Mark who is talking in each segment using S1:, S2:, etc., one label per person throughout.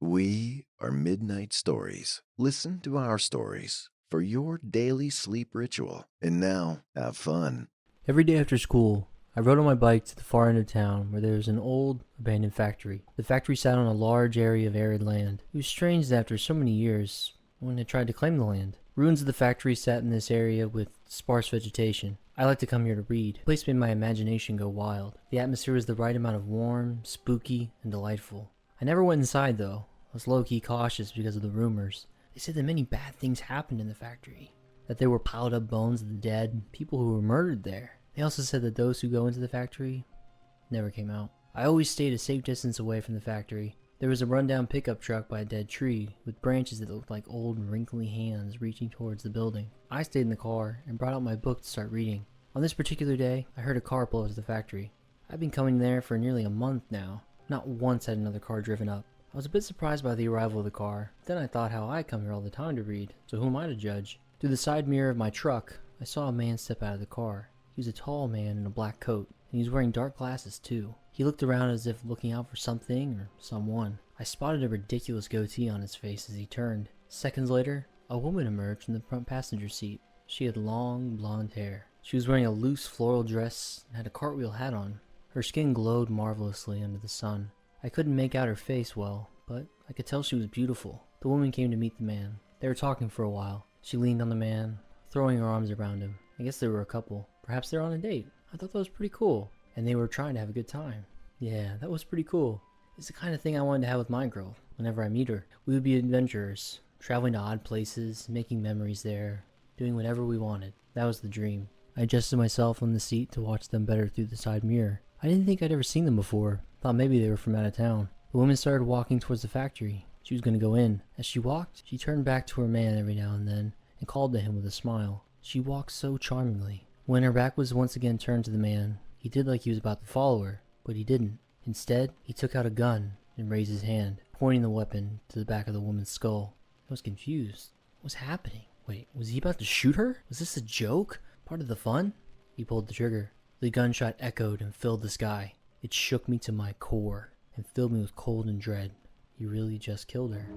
S1: We are Midnight Stories. Listen to our stories for your daily sleep ritual. And now, have fun.
S2: Every day after school, I rode on my bike to the far end of town where there was an old, abandoned factory. The factory sat on a large area of arid land. It was strange that after so many years, no one had tried to claim the land. Ruins of the factory sat in this area with sparse vegetation. I like to come here to read. The place made my imagination go wild. The atmosphere was the right amount of warm, spooky, and delightful. I never went inside though. I was low-key cautious because of the rumors. They said that many bad things happened in the factory. That there were piled up bones of the dead, people who were murdered there. They also said that those who go into the factory never came out. I always stayed a safe distance away from the factory. There was a rundown pickup truck by a dead tree, with branches that looked like old wrinkly hands reaching towards the building. I stayed in the car and brought out my book to start reading. On this particular day, I heard a car pull up to the factory. I've been coming there for nearly a month now. Not once had another car driven up. I was a bit surprised by the arrival of the car. Then I thought how I come here all the time to read, so who am I to judge? Through the side mirror of my truck, I saw a man step out of the car. He was a tall man in a black coat, and he was wearing dark glasses too. He looked around as if looking out for something or someone. I spotted a ridiculous goatee on his face as he turned. Seconds later, a woman emerged from the front passenger seat. She had long, blonde hair. She was wearing a loose floral dress and had a cartwheel hat on. Her skin glowed marvelously under the sun. I couldn't make out her face well, but I could tell she was beautiful. The woman came to meet the man. They were talking for a while. She leaned on the man, throwing her arms around him. I guess they were a couple. Perhaps they're on a date. I thought that was pretty cool. And they were trying to have a good time. Yeah, that was pretty cool. It's the kind of thing I wanted to have with my girl. Whenever I meet her, we would be adventurers, traveling to odd places, making memories there, doing whatever we wanted. That was the dream. I adjusted myself on the seat to watch them better through the side mirror. I didn't think I'd ever seen them before. Thought maybe they were from out of town. The woman started walking towards the factory. She was going to go in. As she walked, she turned back to her man every now and then and called to him with a smile. She walked so charmingly. When her back was once again turned to the man, he did like he was about to follow her, but he didn't. Instead, he took out a gun and raised his hand, pointing the weapon to the back of the woman's skull. I was confused. What was happening? Wait, was he about to shoot her? Was this a joke? Part of the fun? He pulled the trigger. The gunshot echoed and filled the sky. It shook me to my core and filled me with cold and dread. He really just killed her.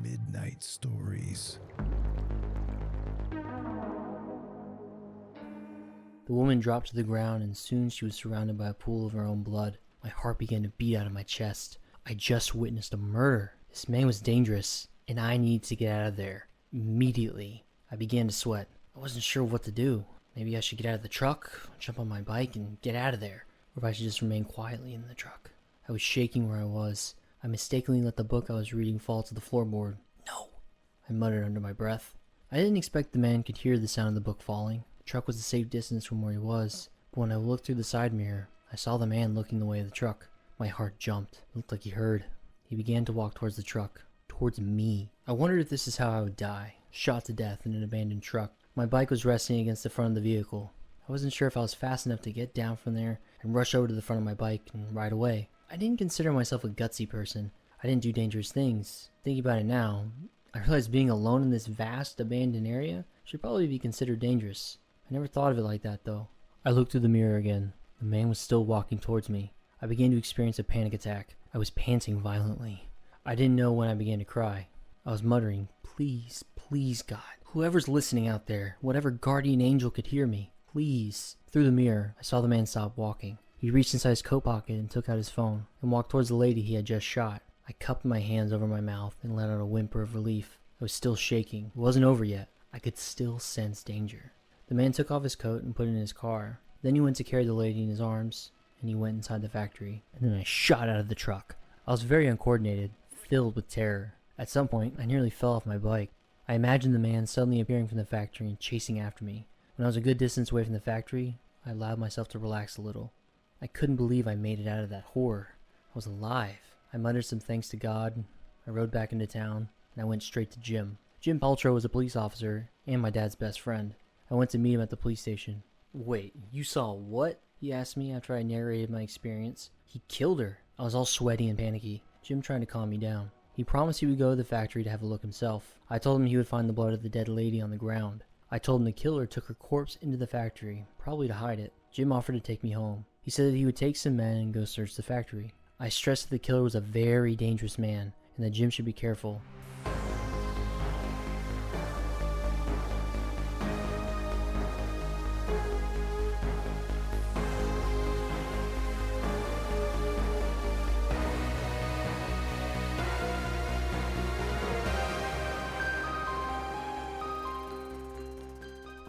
S1: Midnight Stories.
S2: The woman dropped to the ground and soon she was surrounded by a pool of her own blood. My heart began to beat out of my chest. I just witnessed a murder. This man was dangerous, and I needed to get out of there. Immediately, I began to sweat. I wasn't sure what to do. Maybe I should get out of the truck, jump on my bike, and get out of there. Or if I should just remain quietly in the truck. I was shaking where I was. I mistakenly let the book I was reading fall to the floorboard. No, I muttered under my breath. I didn't expect the man could hear the sound of the book falling. The truck was a safe distance from where he was, but when I looked through the side mirror, I saw the man looking the way of the truck. My heart jumped. It looked like he heard. He began to walk towards the truck, towards me. I wondered if this is how I would die, shot to death in an abandoned truck. My bike was resting against the front of the vehicle. I wasn't sure if I was fast enough to get down from there and rush over to the front of my bike and ride away. I didn't consider myself a gutsy person. I didn't do dangerous things. Thinking about it now, I realized being alone in this vast, abandoned area should probably be considered dangerous. I never thought of it like that, though. I looked through the mirror again. The man was still walking towards me. I began to experience a panic attack. I was panting violently. I didn't know when I began to cry. I was muttering, "Please, please, God. Whoever's listening out there, whatever guardian angel could hear me, please." Through the mirror, I saw the man stop walking. He reached inside his coat pocket and took out his phone and walked towards the lady he had just shot. I cupped my hands over my mouth and let out a whimper of relief. I was still shaking. It wasn't over yet. I could still sense danger. The man took off his coat and put it in his car. Then he went to carry the lady in his arms, and he went inside the factory. And then I shot out of the truck. I was very uncoordinated, filled with terror. At some point, I nearly fell off my bike. I imagined the man suddenly appearing from the factory and chasing after me. When I was a good distance away from the factory, I allowed myself to relax a little. I couldn't believe I made it out of that horror. I was alive. I muttered some thanks to God. I rode back into town, and I went straight to gym. Jim Paltrow was a police officer and my dad's best friend. I went to meet him at the police station. "Wait, you saw what?" he asked me after I narrated my experience. "He killed her." I was all sweaty and panicky. Jim tried to calm me down. He promised he would go to the factory to have a look himself. I told him he would find the blood of the dead lady on the ground. I told him the killer took her corpse into the factory, probably to hide it. Jim offered to take me home. He said that he would take some men and go search the factory. I stressed that the killer was a very dangerous man and that Jim should be careful.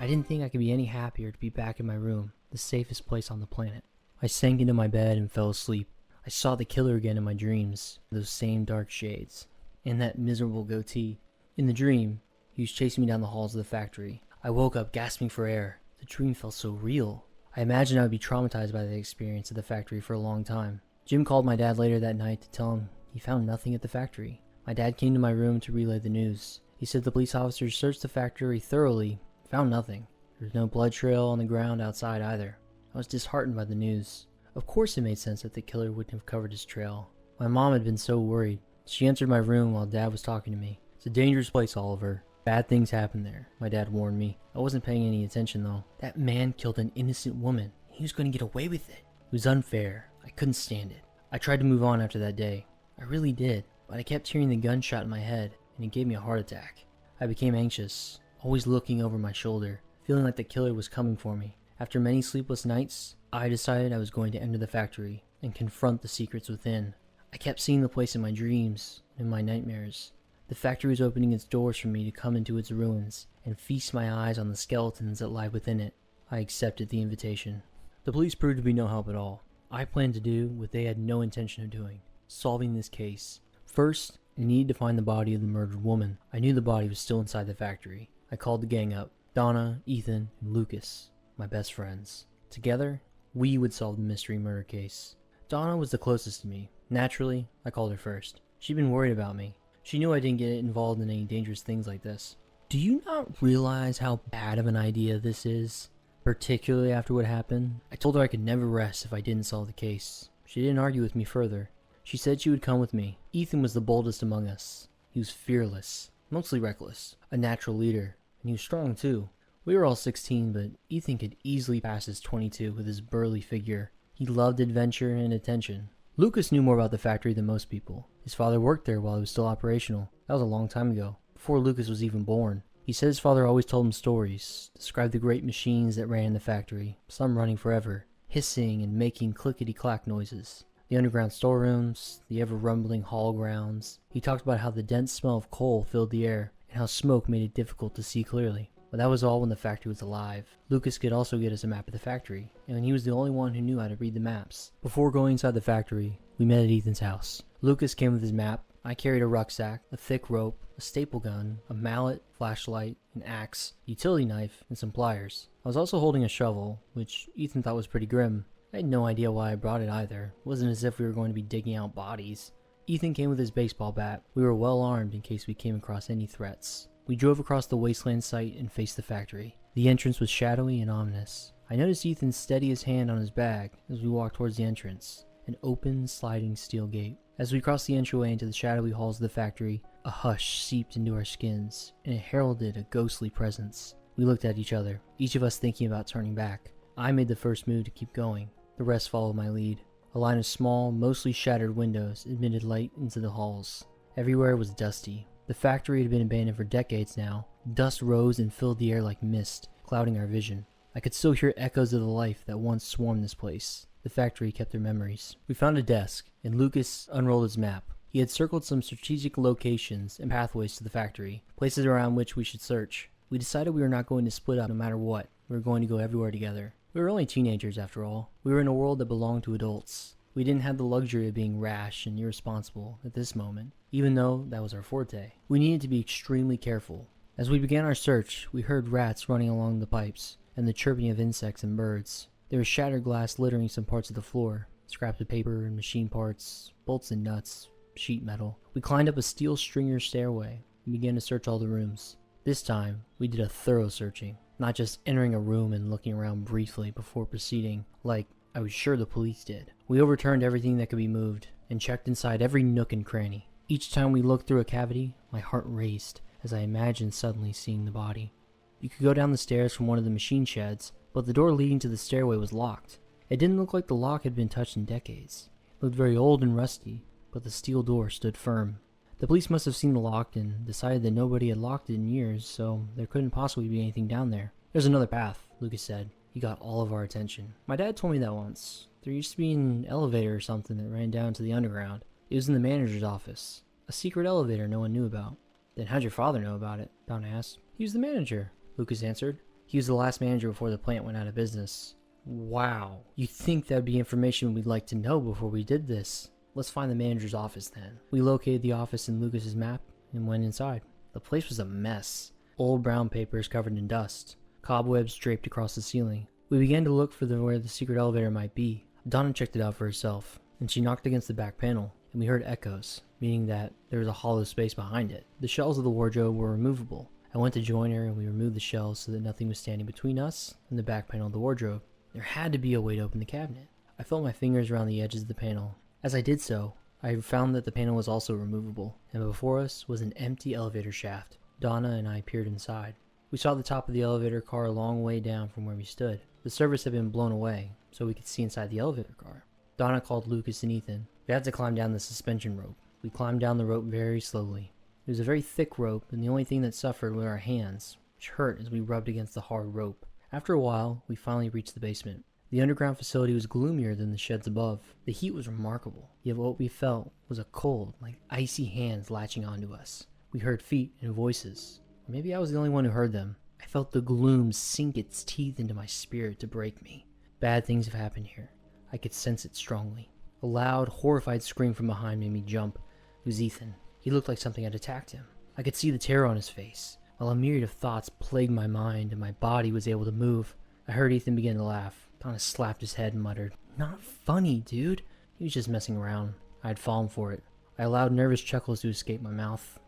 S2: I didn't think I could be any happier to be back in my room, the safest place on the planet. I sank into my bed and fell asleep. I saw the killer again in my dreams, those same dark shades, and that miserable goatee. In the dream, he was chasing me down the halls of the factory. I woke up gasping for air. The dream felt so real. I imagined I would be traumatized by the experience at the factory for a long time. Jim called my dad later that night to tell him he found nothing at the factory. My dad came to my room to relay the news. He said the police officers searched the factory thoroughly, found nothing. There was no blood trail on the ground outside either. I was disheartened by the news. Of course it made sense that the killer wouldn't have covered his trail. My mom had been so worried. She entered my room while Dad was talking to me. "It's a dangerous place, Oliver. Bad things happen there," my dad warned me. I wasn't paying any attention though. That man killed an innocent woman. He was going to get away with it. It was unfair. I couldn't stand it. I tried to move on after that day. I really did. But I kept hearing the gunshot in my head, and it gave me a heart attack. I became anxious, always looking over my shoulder, feeling like the killer was coming for me. After many sleepless nights, I decided I was going to enter the factory and confront the secrets within. I kept seeing the place in my dreams and in my nightmares. The factory was opening its doors for me to come into its ruins and feast my eyes on the skeletons that lie within it. I accepted the invitation. The police proved to be no help at all. I planned to do what they had no intention of doing, solving this case. First, I needed to find the body of the murdered woman. I knew the body was still inside the factory. I called the gang up. Donna, Ethan, and Lucas, my best friends. Together, we would solve the mystery murder case. Donna was the closest to me. Naturally, I called her first. She'd been worried about me. She knew I didn't get involved in any dangerous things like this. "Do you not realize how bad of an idea this is? Particularly after what happened?" I told her I could never rest if I didn't solve the case. She didn't argue with me further. She said she would come with me. Ethan was the boldest among us. He was fearless, mostly reckless, a natural leader, and he was strong too. We were all 16, but Ethan could easily pass his 22 with his burly figure. He loved adventure and attention. Lucas knew more about the factory than most people. His father worked there while it was still operational. That was a long time ago, before Lucas was even born. He said his father always told him stories, described the great machines that ran in the factory, some running forever, hissing and making clickety-clack noises. The underground storerooms, the ever-rumbling hall grounds. He talked about how the dense smell of coal filled the air, and how smoke made it difficult to see clearly. But that was all when the factory was alive. Lucas could also get us a map of the factory, and he was the only one who knew how to read the maps. Before going inside the factory, we met at Ethan's house. Lucas came with his map. I carried a rucksack, a thick rope, a staple gun, a mallet, flashlight, an axe, a utility knife, and some pliers. I was also holding a shovel, which Ethan thought was pretty grim. I had no idea why I brought it either. It wasn't as if we were going to be digging out bodies. Ethan came with his baseball bat. We were well armed in case we came across any threats. We drove across the wasteland site and faced the factory. The entrance was shadowy and ominous. I noticed Ethan steady his hand on his bag as we walked towards the entrance, an open, sliding steel gate. As we crossed the entryway into the shadowy halls of the factory, a hush seeped into our skins, and it heralded a ghostly presence. We looked at each other, each of us thinking about turning back. I made the first move to keep going. The rest followed my lead. A line of small, mostly shattered windows admitted light into the halls. Everywhere was dusty. The factory had been abandoned for decades now. Dust rose and filled the air like mist, clouding our vision. I could still hear echoes of the life that once swarmed this place. The factory kept their memories. We found a desk, and Lucas unrolled his map. He had circled some strategic locations and pathways to the factory, places around which we should search. We decided we were not going to split up no matter what. We were going to go everywhere together. We were only teenagers after all. We were in a world that belonged to adults. We didn't have the luxury of being rash and irresponsible at this moment, even though that was our forte. We needed to be extremely careful. As we began our search, we heard rats running along the pipes, and the chirping of insects and birds. There was shattered glass littering some parts of the floor, scraps of paper and machine parts, bolts and nuts, sheet metal. We climbed up a steel stringer stairway. and began to search all the rooms. This time, we did a thorough searching, not just entering a room and looking around briefly before proceeding, like I was sure the police did. We overturned everything that could be moved, and checked inside every nook and cranny. Each time we looked through a cavity, my heart raced as I imagined suddenly seeing the body. You could go down the stairs from one of the machine sheds, but the door leading to the stairway was locked. It didn't look like the lock had been touched in decades. It looked very old and rusty, but the steel door stood firm. The police must have seen the lock and decided that nobody had locked it in years, so there couldn't possibly be anything down there. "There's another path," Lucas said. He got all of our attention. My dad told me that once. There used to be an elevator or something that ran down to the underground. It was in the manager's office. A secret elevator no one knew about. "Then how'd your father know about it?" Donna asked. "He was the manager," Lucas answered. "He was the last manager before the plant went out of business." "Wow. You'd think that'd be information we'd like to know before we did this. Let's find the manager's office then." We located the office in Lucas's map and went inside. The place was a mess. Old brown papers covered in dust. Cobwebs draped across the ceiling. We began to look for where the secret elevator might be. Donna checked it out for herself, and she knocked against the back panel, and we heard echoes, meaning that there was a hollow space behind it. The shelves of the wardrobe were removable. I went to join her, and we removed the shelves so that nothing was standing between us and the back panel of the wardrobe. There had to be a way to open the cabinet. I felt my fingers around the edges of the panel. As I did so, I found that the panel was also removable, and before us was an empty elevator shaft. Donna and I peered inside. We saw the top of the elevator car a long way down from where we stood. The surface had been blown away, so we could see inside the elevator car. Donna called Lucas and Ethan. We had to climb down the suspension rope. We climbed down the rope very slowly. It was a very thick rope, and the only thing that suffered were our hands, which hurt as we rubbed against the hard rope. After a while, we finally reached the basement. The underground facility was gloomier than the sheds above. The heat was remarkable, yet what we felt was a cold, like icy hands latching onto us. We heard feet and voices. Or maybe I was the only one who heard them. I felt the gloom sink its teeth into my spirit to break me. Bad things have happened here. I could sense it strongly. A loud, horrified scream from behind made me jump. It was Ethan. He looked like something had attacked him. I could see the terror on his face, while a myriad of thoughts plagued my mind and my body was able to move. I heard Ethan begin to laugh. Donna slapped his head and muttered, "Not funny, dude." He was just messing around. I had fallen for it. I allowed nervous chuckles to escape my mouth.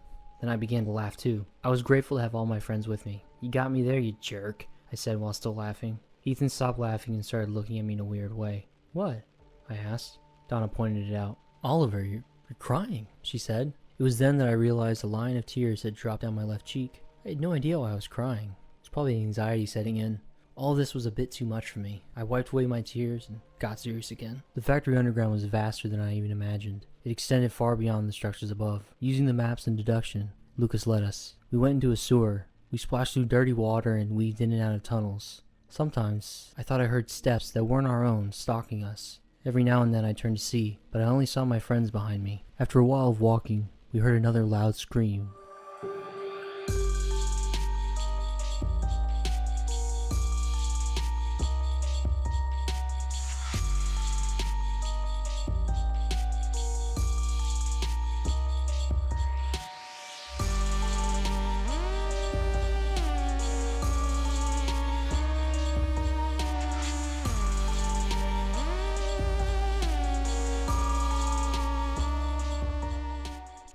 S2: Then I began to laugh too. I was grateful to have all my friends with me. "You got me there, you jerk," I said while still laughing. Ethan stopped laughing and started looking at me in a weird way. "What?" I asked. Donna pointed it out. "Oliver, you're crying," she said. It was then that I realized a line of tears had dropped down my left cheek. I had no idea why I was crying. It was probably anxiety setting in. All this was a bit too much for me. I wiped away my tears and got serious again. The factory underground was vaster than I even imagined. It extended far beyond the structures above. Using the maps and deduction, Lucas led us. We went into a sewer. We splashed through dirty water and weaved in and out of tunnels. Sometimes, I thought I heard steps that weren't our own stalking us. Every now and then I turned to see, but I only saw my friends behind me. After a while of walking, we heard another loud scream.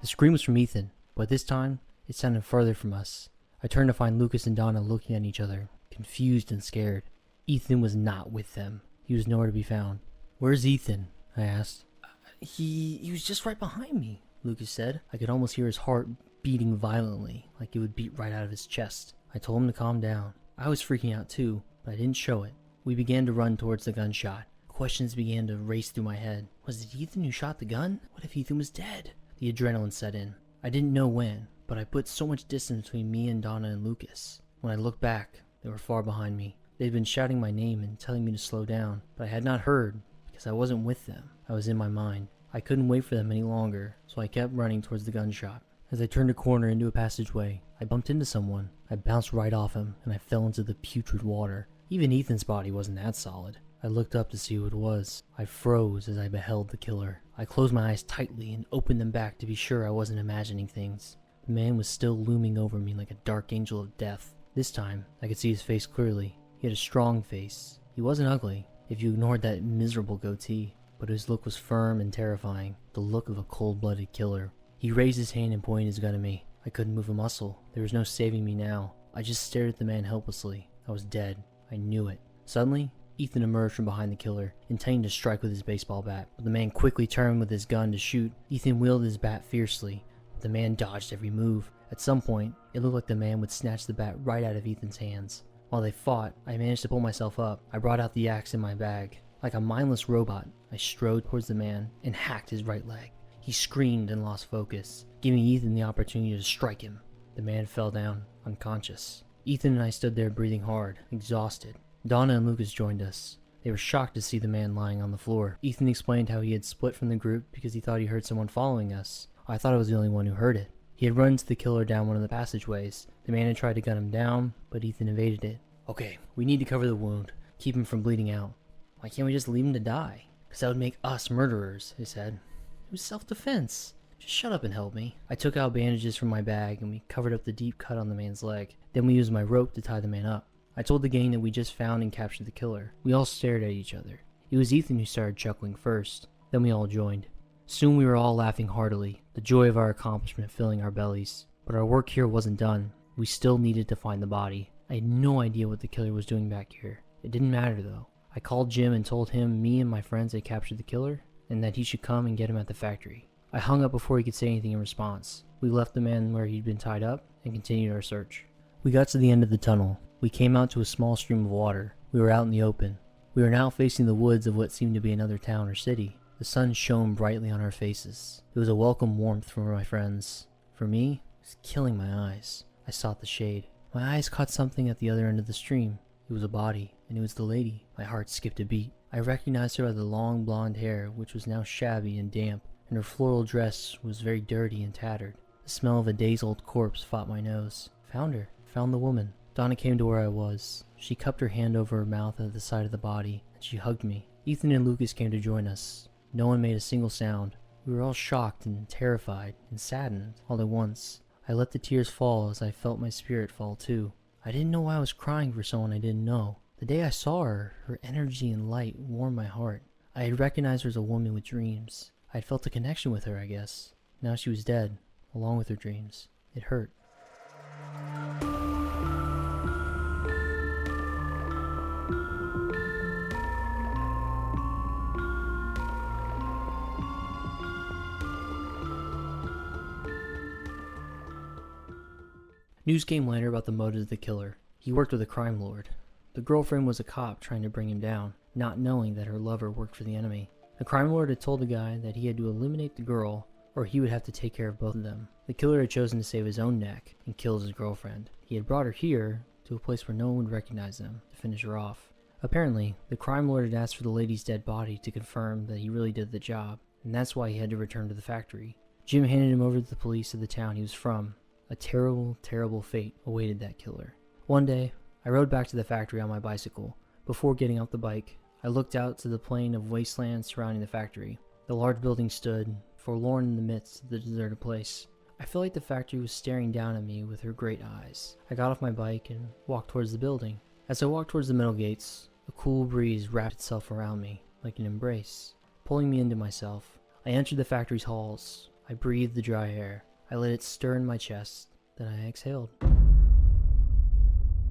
S2: The scream was from Ethan, but this time, it sounded further from us. I turned to find Lucas and Donna looking at each other, confused and scared. Ethan was not with them. He was nowhere to be found. "Where's Ethan?" I asked. He was just right behind me," Lucas said. I could almost hear his heart beating violently, like it would beat right out of his chest. I told him to calm down. I was freaking out too, but I didn't show it. We began to run towards the gunshot. Questions began to race through my head. Was it Ethan who shot the gun? What if Ethan was dead? The adrenaline set in. I didn't know when, but I put so much distance between me and Donna and Lucas. When I looked back, they were far behind me. They'd been shouting my name and telling me to slow down, but I had not heard because I wasn't with them. I was in my mind. I couldn't wait for them any longer, so I kept running towards the gunshot. As I turned a corner into a passageway, I bumped into someone. I bounced right off him, and I fell into the putrid water. Even Ethan's body wasn't that solid. I looked up to see who it was. I froze as I beheld the killer. I closed my eyes tightly and opened them back to be sure I wasn't imagining things. The man was still looming over me like a dark angel of death. This time, I could see his face clearly. He had a strong face. He wasn't ugly, if you ignored that miserable goatee, but his look was firm and terrifying, the look of a cold-blooded killer. He raised his hand and pointed his gun at me. I couldn't move a muscle. There was no saving me now. I just stared at the man helplessly. I was dead. I knew it. Suddenly, Ethan emerged from behind the killer, intending to strike with his baseball bat. But the man quickly turned with his gun to shoot. Ethan wielded his bat fiercely, but the man dodged every move. At some point, it looked like the man would snatch the bat right out of Ethan's hands. While they fought, I managed to pull myself up. I brought out the axe in my bag. Like a mindless robot, I strode towards the man and hacked his right leg. He screamed and lost focus, giving Ethan the opportunity to strike him. The man fell down, unconscious. Ethan and I stood there breathing hard, exhausted. Donna and Lucas joined us. They were shocked to see the man lying on the floor. Ethan explained how he had split from the group because he thought he heard someone following us. I thought I was the only one who heard it. He had run into the killer down one of the passageways. The man had tried to gun him down, but Ethan evaded it. Okay, we need to cover the wound, keep him from bleeding out. Why can't we just leave him to die? Because that would make us murderers, he said. It was self-defense. Just shut up and help me. I took out bandages from my bag and we covered up the deep cut on the man's leg. Then we used my rope to tie the man up. I told the gang that we just found and captured the killer. We all stared at each other. It was Ethan who started chuckling first. Then we all joined. Soon we were all laughing heartily, the joy of our accomplishment filling our bellies. But our work here wasn't done. We still needed to find the body. I had no idea what the killer was doing back here. It didn't matter though. I called Jim and told him me and my friends had captured the killer and that he should come and get him at the factory. I hung up before he could say anything in response. We left the man where he'd been tied up and continued our search. We got to the end of the tunnel. We came out to a small stream of water. We were out in the open. We were now facing the woods of what seemed to be another town or city. The sun shone brightly on our faces. It was a welcome warmth from my friends. For me, it was killing my eyes. I sought the shade. My eyes caught something at the other end of the stream. It was a body, and it was the lady. My heart skipped a beat. I recognized her by the long blonde hair, which was now shabby and damp, and her floral dress was very dirty and tattered. The smell of a days-old corpse fought my nose. Found her. Found the woman. Donna came to where I was. She cupped her hand over her mouth at the side of the body, and she hugged me. Ethan and Lucas came to join us. No one made a single sound. We were all shocked and terrified and saddened all at once. I let the tears fall as I felt my spirit fall too. I didn't know why I was crying for someone I didn't know. The day I saw her, her energy and light warmed my heart. I had recognized her as a woman with dreams. I had felt a connection with her, I guess. Now she was dead, along with her dreams. It hurt. News came later about the motives of the killer. He worked with a crime lord. The girlfriend was a cop trying to bring him down, not knowing that her lover worked for the enemy. The crime lord had told the guy that he had to eliminate the girl, or he would have to take care of both of them. The killer had chosen to save his own neck and kill his girlfriend. He had brought her here, to a place where no one would recognize them, to finish her off. Apparently, the crime lord had asked for the lady's dead body to confirm that he really did the job, and that's why he had to return to the factory. Jim handed him over to the police of the town he was from. A terrible, terrible fate awaited that killer. One day, I rode back to the factory on my bicycle. Before getting off the bike, I looked out to the plain of wasteland surrounding the factory. The large building stood, forlorn in the midst of the deserted place. I felt like the factory was staring down at me with her great eyes. I got off my bike and walked towards the building. As I walked towards the metal gates, a cool breeze wrapped itself around me, like an embrace, pulling me into myself. I entered the factory's halls. I breathed the dry air. I let it stir in my chest, then I exhaled.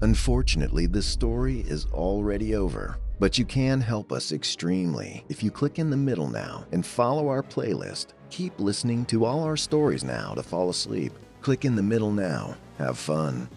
S1: Unfortunately, this story is already over, but you can help us extremely if you click in the middle now and follow our playlist. Keep listening to all our stories now to fall asleep. Click in the middle now. Have fun.